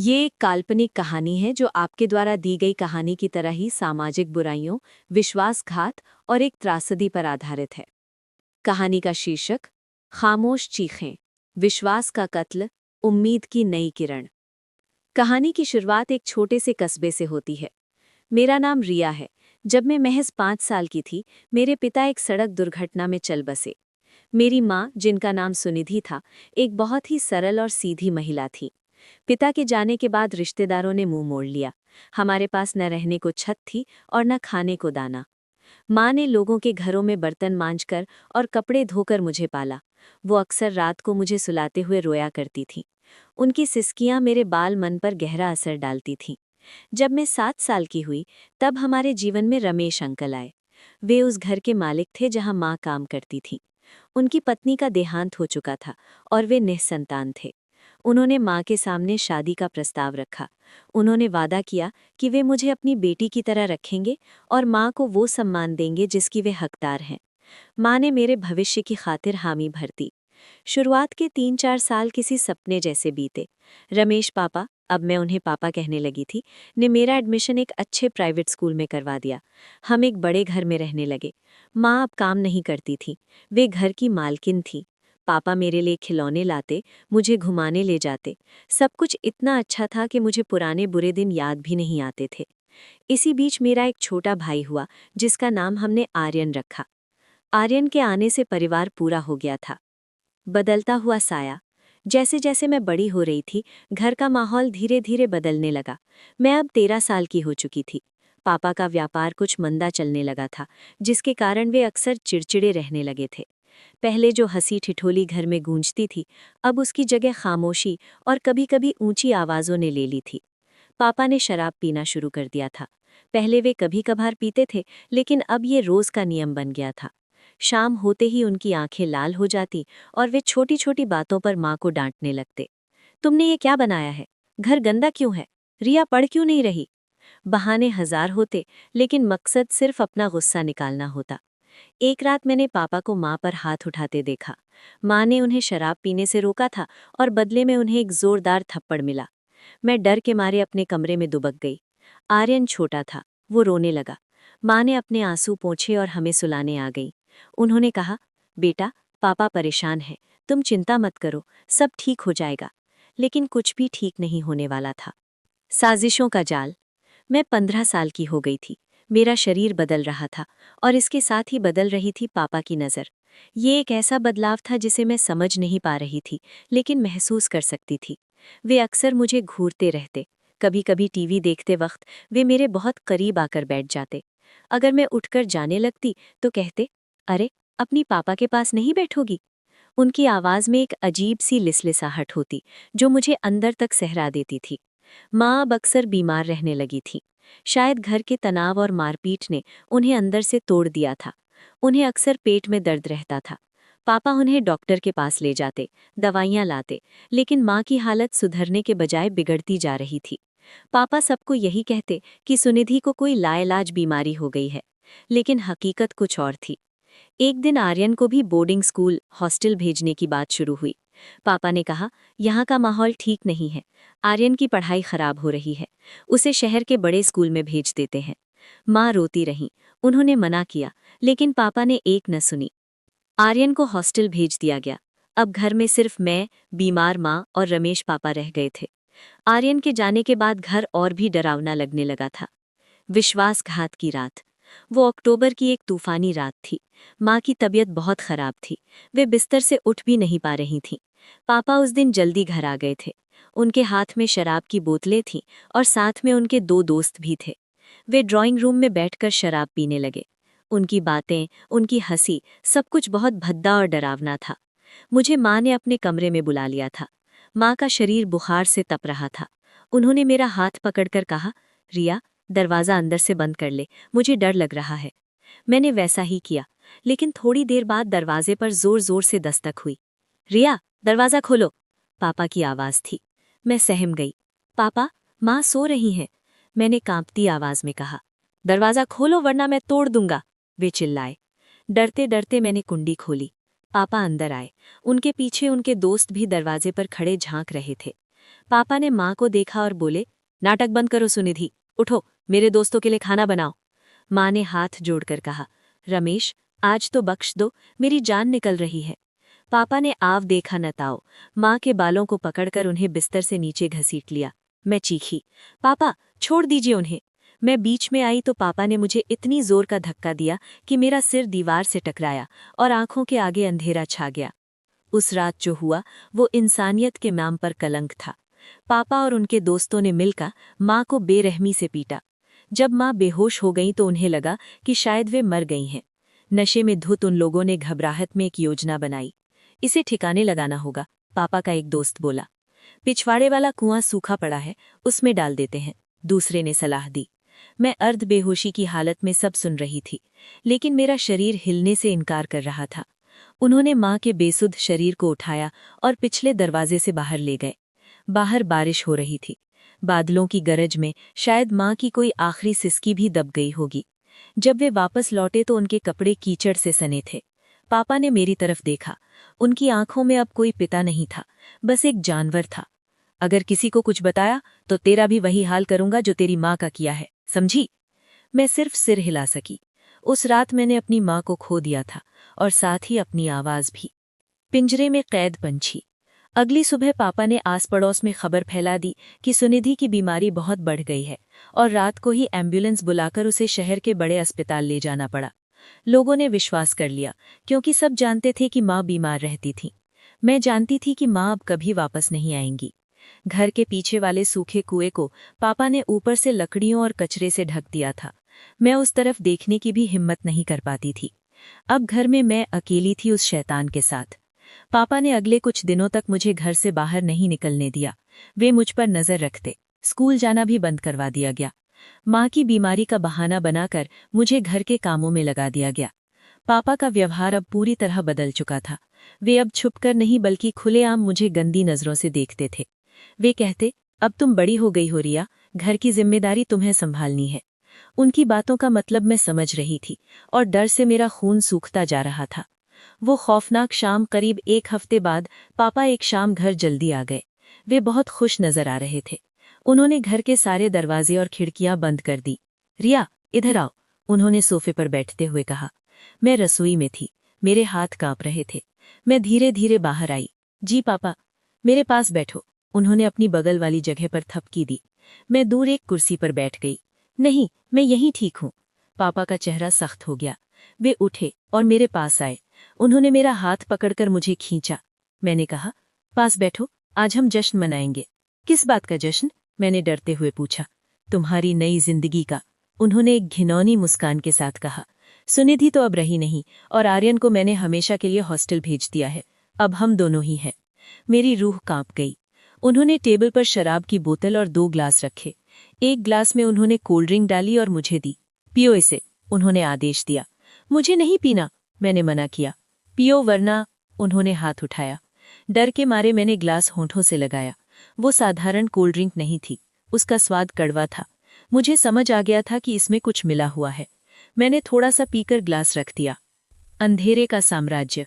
ये एक काल्पनिक कहानी है जो आपके द्वारा दी गई कहानी की तरह ही सामाजिक बुराइयों, विश्वासघात और एक त्रासदी पर आधारित है। कहानी का शीर्षक खामोश चीखें, विश्वास का कत्ल, उम्मीद की नई किरण। कहानी की शुरुआत एक छोटे से कस्बे से होती है। मेरा नाम रिया है। जब मैं महज 5 साल की थी, मेरे पिता एक सड़क दुर्घटना में चल बसे। मेरी माँ, जिनका नाम सुनिधि था, एक बहुत ही सरल और सीधी महिला थी। पिता के जाने के बाद रिश्तेदारों ने मुंह मोड़ लिया। हमारे पास न रहने को छत थी और न खाने को दाना। माँ ने लोगों के घरों में बर्तन मांजकर और कपड़े धोकर मुझे पाला। वो अक्सर रात को मुझे सुलाते हुए रोया करती थी। उनकी सिसकियां मेरे बाल मन पर गहरा असर डालती थीं। जब मैं 7 साल की हुई, तब हमारे जीवन में रमेश अंकल आए। वे उस घर के मालिक थे जहां माँ काम करती थी। उनकी पत्नी का देहांत हो चुका था और वे निःसंतान थे। उन्होंने माँ के सामने शादी का प्रस्ताव रखा। उन्होंने वादा किया कि वे मुझे अपनी बेटी की तरह रखेंगे और माँ को वो सम्मान देंगे जिसकी वे हकदार हैं। माँ ने मेरे भविष्य की खातिर हामी भर दी। शुरुआत के 3-4 साल किसी सपने जैसे बीते। रमेश पापा, अब मैं उन्हें पापा कहने लगी थी, ने मेरा एडमिशन एक अच्छे प्राइवेट स्कूल में करवा दिया। हम एक बड़े घर में रहने लगे। माँ अब काम नहीं करती थी, वे घर की मालकिन थी। पापा मेरे लिए खिलौने लाते, मुझे घुमाने ले जाते। सब कुछ इतना अच्छा था कि मुझे पुराने बुरे दिन याद भी नहीं आते थे। इसी बीच मेरा एक छोटा भाई हुआ, जिसका नाम हमने आर्यन रखा। आर्यन के आने से परिवार पूरा हो गया था। बदलता हुआ साया। जैसे जैसे मैं बड़ी हो रही थी, घर का माहौल धीरे धीरे बदलने लगा। मैं अब 13 साल की हो चुकी थी। पापा का व्यापार कुछ मंदा चलने लगा था, जिसके कारण वे अक्सर चिड़चिड़े रहने लगे थे। पहले जो हंसी ठिठोली घर में गूंजती थी, अब उसकी जगह खामोशी और कभी-कभी ऊंची आवाज़ों ने ले ली थी। पापा ने शराब पीना शुरू कर दिया था। पहले वे कभी-कभार पीते थे, लेकिन अब ये रोज़ का नियम बन गया था। शाम होते ही उनकी आंखें लाल हो जाती और वे छोटी-छोटी बातों पर माँ को डांटने लगते। तुमने ये क्या बनाया है? घर गंदा क्यों है? रिया पढ़ क्यों नहीं रही? बहाने हजार होते, लेकिन मकसद सिर्फ अपना गुस्सा निकालना होता। एक रात मैंने पापा को माँ पर हाथ उठाते देखा। माँ ने उन्हें शराब पीने से रोका था और बदले में उन्हें एक जोरदार थप्पड़ मिला। मैं डर के मारे अपने कमरे में दुबक गई। आर्यन छोटा था, वो रोने लगा। माँ ने अपने आंसू पोंछे और हमें सुलाने आ गई। उन्होंने कहा, बेटा, पापा परेशान है, तुम चिंता मत करो, सब ठीक हो जाएगा। लेकिन कुछ भी ठीक नहीं होने वाला था। साजिशों का जाल। मैं 15 साल की हो गई थी। मेरा शरीर बदल रहा था और इसके साथ ही बदल रही थी पापा की नज़र। ये एक ऐसा बदलाव था जिसे मैं समझ नहीं पा रही थी, लेकिन महसूस कर सकती थी। वे अक्सर मुझे घूरते रहते। कभी-कभी टीवी देखते वक्त वे मेरे बहुत करीब आकर बैठ जाते। अगर मैं उठकर जाने लगती तो कहते, अरे, अपनी पापा के पास नहीं बैठोगी? उनकी आवाज़ में एक अजीब सी लिसलिसाहट होती, जो मुझे अंदर तक सहरा देती थी। माँ अब अक्सर बीमार रहने लगी थी। शायद घर के तनाव और मारपीट ने उन्हें अंदर से तोड़ दिया था। उन्हें अक्सर पेट में दर्द रहता था। पापा उन्हें डॉक्टर के पास ले जाते, दवाइयाँ लाते, लेकिन माँ की हालत सुधरने के बजाय बिगड़ती जा रही थी। पापा सबको यही कहते कि सुनिधि को कोई लाइलाज बीमारी हो गई है, लेकिन हकीकत कुछ और थी। एक दिन आर्यन को भी बोर्डिंग स्कूल, हॉस्टल भेजने की बात शुरू हुई। पापा ने कहा, यहाँ का माहौल ठीक नहीं है, आर्यन की पढ़ाई खराब हो रही है, उसे शहर के बड़े स्कूल में भेज देते हैं। माँ रोती रहीं, उन्होंने मना किया, लेकिन पापा ने एक न सुनी। आर्यन को हॉस्टल भेज दिया गया। अब घर में सिर्फ मैं, बीमार माँ और रमेश पापा रह गए थे। आर्यन के जाने के बाद घर और भी डरावना लगने लगा था। विश्वासघात की रात। वो अक्टूबर की एक तूफानी रात थी। माँ की तबीयत बहुत खराब थी। वे बिस्तर से उठ भी नहीं पा रही थीं। पापा उस दिन जल्दी घर आ गए थे। उनके हाथ में शराब की बोतलें थीं और साथ में उनके 2 दोस्त भी थे। वे ड्राइंग रूम में बैठकर शराब पीने लगे। उनकी बातें, उनकी हंसी, सब कुछ बहुत भद्दा और डरावना था। मुझे माँ ने अपने कमरे में बुला लिया था। माँ का शरीर बुखार से तप रहा था। उन्होंने मेरा हाथ पकड़कर कहा, रिया, दरवाज़ा अंदर से बंद कर ले, मुझे डर लग रहा है। मैंने वैसा ही किया, लेकिन थोड़ी देर बाद दरवाजे पर जोर-जोर से दस्तक हुई। रिया, दरवाज़ा खोलो, पापा की आवाज़ थी। मैं सहम गई। पापा, माँ सो रही हैं, मैंने कांपती आवाज़ में कहा। दरवाज़ा खोलो वरना मैं तोड़ दूंगा, वे चिल्लाए। डरते डरते मैंने कुंडी खोली। पापा अंदर आए। उनके पीछे उनके दोस्त भी दरवाजे पर खड़े झांक रहे थे। पापा ने माँ को देखा और बोले, नाटक बंद करो सुनिधि, उठो, मेरे दोस्तों के लिए खाना बनाओ। माँ ने हाथ जोड़कर कहा, रमेश, आज तो बख्श दो, मेरी जान निकल रही है। पापा ने आव देखा न ताओ, माँ के बालों को पकड़कर उन्हें बिस्तर से नीचे घसीट लिया। मैं चीखी, पापा छोड़ दीजिए उन्हें। मैं बीच में आई तो पापा ने मुझे इतनी जोर का धक्का दिया कि मेरा सिर दीवार से टकराया और आंखों के आगे अंधेरा छा गया। उस रात जो हुआ वो इंसानियत के नाम पर कलंक था। पापा और उनके दोस्तों ने मिलकर माँ को बेरहमी से पीटा। जब माँ बेहोश हो गई तो उन्हें लगा कि शायद वे मर गई हैं। नशे में धुत उन लोगों ने घबराहट में एक योजना बनाई। इसे ठिकाने लगाना होगा, पापा का एक दोस्त बोला। पिछवाड़े वाला कुआं सूखा पड़ा है, उसमें डाल देते हैं, दूसरे ने सलाह दी। मैं अर्ध बेहोशी की हालत में सब सुन रही थी, लेकिन मेरा शरीर हिलने से इनकार कर रहा था। उन्होंने माँ के बेसुध शरीर को उठाया और पिछले दरवाजे से बाहर ले गए। बाहर बारिश हो रही थी। बादलों की गरज में शायद माँ की कोई आखिरी सिसकी भी दब गई होगी। जब वे वापस लौटे तो उनके कपड़े कीचड़ से सने थे। पापा ने मेरी तरफ देखा। उनकी आंखों में अब कोई पिता नहीं था, बस एक जानवर था। अगर किसी को कुछ बताया तो तेरा भी वही हाल करूंगा जो तेरी माँ का किया है, समझी? मैं सिर्फ सिर हिला सकी। उस रात मैंने अपनी माँ को खो दिया था और साथ ही अपनी आवाज भी। पिंजरे में कैद पंछी। अगली सुबह पापा ने आस पड़ोस में खबर फैला दी कि सुनिधि की बीमारी बहुत बढ़ गई है और रात को ही एम्बुलेंस बुलाकर उसे शहर के बड़े अस्पताल ले जाना पड़ा। लोगों ने विश्वास कर लिया, क्योंकि सब जानते थे कि माँ बीमार रहती थी। मैं जानती थी कि माँ अब कभी वापस नहीं आएंगी। घर के पीछे वाले सूखे कुएं को पापा ने ऊपर से लकड़ियों और कचरे से ढक दिया था। मैं उस तरफ देखने की भी हिम्मत नहीं कर पाती थी। अब घर में मैं अकेली थी उस शैतान के साथ। पापा ने अगले कुछ दिनों तक मुझे घर से बाहर नहीं निकलने दिया। वे मुझ पर नजर रखते। स्कूल जाना भी बंद करवा दिया गया। माँ की बीमारी का बहाना बनाकर मुझे घर के कामों में लगा दिया गया। पापा का व्यवहार अब पूरी तरह बदल चुका था। वे अब छुपकर नहीं बल्कि खुलेआम मुझे गंदी नजरों से देखते थे। वे कहते, अब तुम बड़ी हो गई हो रिया, घर की जिम्मेदारी तुम्हें संभालनी है। उनकी बातों का मतलब मैं समझ रही थी और डर से मेरा खून सूखता जा रहा था। वो खौफनाक शाम करीब एक हफ्ते बाद पापा एक शाम घर जल्दी आ गए। वे बहुत खुश नजर आ रहे थे। उन्होंने घर के सारे दरवाजे और खिड़कियां बंद कर दी। रिया, इधर आओ, उन्होंने सोफे पर बैठते हुए कहा। मैं रसोई में थी, मेरे हाथ कांप रहे थे। मैं धीरे धीरे बाहर आई। जी पापा, मेरे पास बैठो, उन्होंने अपनी बगल वाली जगह पर थपकी दी। मैं दूर एक कुर्सी पर बैठ गई। नहीं, मैं यहीं ठीक हूँ। पापा का चेहरा सख्त हो गया। वे उठे और मेरे पास आए। उन्होंने मेरा हाथ पकड़कर मुझे खींचा। मैंने कहा, पास बैठो, आज हम जश्न मनाएंगे। किस बात का जश्न? मैंने डरते हुए पूछा। तुम्हारी नई जिंदगी का, उन्होंने एक घिनौनी मुस्कान के साथ कहा। सुनिधि तो अब रही नहीं और आर्यन को मैंने हमेशा के लिए हॉस्टल भेज दिया है। अब हम दोनों ही हैं। मेरी रूह कांप गई। उन्होंने टेबल पर शराब की बोतल और 2 ग्लास रखे। एक ग्लास में उन्होंने कोल्ड ड्रिंक डाली और मुझे दी। पियो इसे, उन्होंने आदेश दिया। मुझे नहीं पीना, मैंने मना किया। पियो वरना, उन्होंने हाथ उठाया। डर के मारे मैंने ग्लास होंठों से लगाया। वो साधारण कोल्ड ड्रिंक नहीं थी, उसका स्वाद कड़वा था। मुझे समझ आ गया था कि इसमें कुछ मिला हुआ है। मैंने थोड़ा सा पीकर ग्लास रख दिया। अंधेरे का साम्राज्य।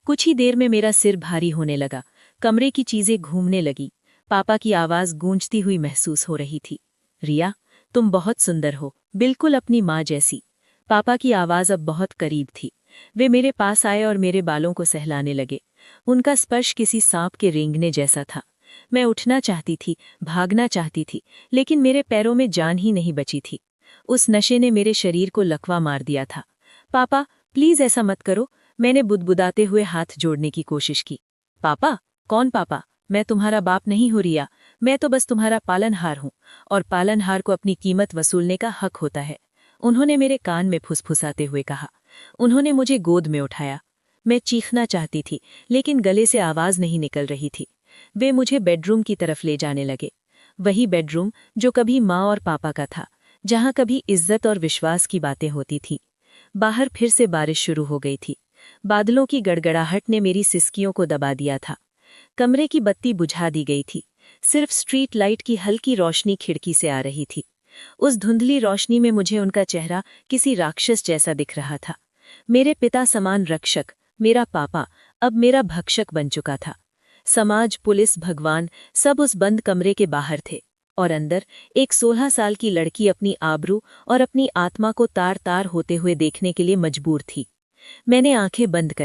कुछ ही देर में मेरा सिर भारी होने लगा। कमरे की चीजें घूमने लगी। पापा की आवाज गूंजती हुई महसूस हो रही थी। रिया, तुम बहुत सुंदर हो, बिल्कुल अपनी माँ जैसी। पापा की आवाज अब बहुत करीब थी। वे मेरे पास आए और मेरे बालों को सहलाने लगे। उनका स्पर्श किसी सांप के रेंगने जैसा था। मैं उठना चाहती थी, भागना चाहती थी, लेकिन मेरे पैरों में जान ही नहीं बची थी। उस नशे ने मेरे शरीर को लकवा मार दिया था। पापा, प्लीज ऐसा मत करो, मैंने बुदबुदाते हुए हाथ जोड़ने की कोशिश की। पापा? कौन पापा? मैं तुम्हारा बाप नहीं हो रिया, मैं तो बस तुम्हारा पालनहार हूँ, और पालनहार को अपनी कीमत वसूलने का हक होता है, उन्होंने मेरे कान में फुसफुसाते हुए कहा। उन्होंने मुझे गोद में उठाया। मैं चीखना चाहती थी, लेकिन गले से आवाज नहीं निकल रही थी। वे मुझे बेडरूम की तरफ ले जाने लगे। वही बेडरूम जो कभी माँ और पापा का था, जहाँ कभी इज्जत और विश्वास की बातें होती थी। बाहर फिर से बारिश शुरू हो गई थी। बादलों की गड़गड़ाहट ने मेरी सिसकियों को दबा दिया था। कमरे की बत्ती बुझा दी गई थी। सिर्फ स्ट्रीट लाइट की हल्की रोशनी खिड़की से आ रही थी। उस धुंधली रोशनी में मुझे उनका चेहरा किसी राक्षस जैसा दिख रहा था। मेरे पिता समान रक्षक, मेरा पापा, अब मेरा भक्षक बन चुका था। समाज, पुलिस, भगवान सब उस बंद कमरे के बाहर थे और अंदर एक 16 साल की लड़की अपनी आबरू और अपनी आत्मा को तार तार होते हुए देखने के लिए मजबूर थी। मैंने आंखें बंद कर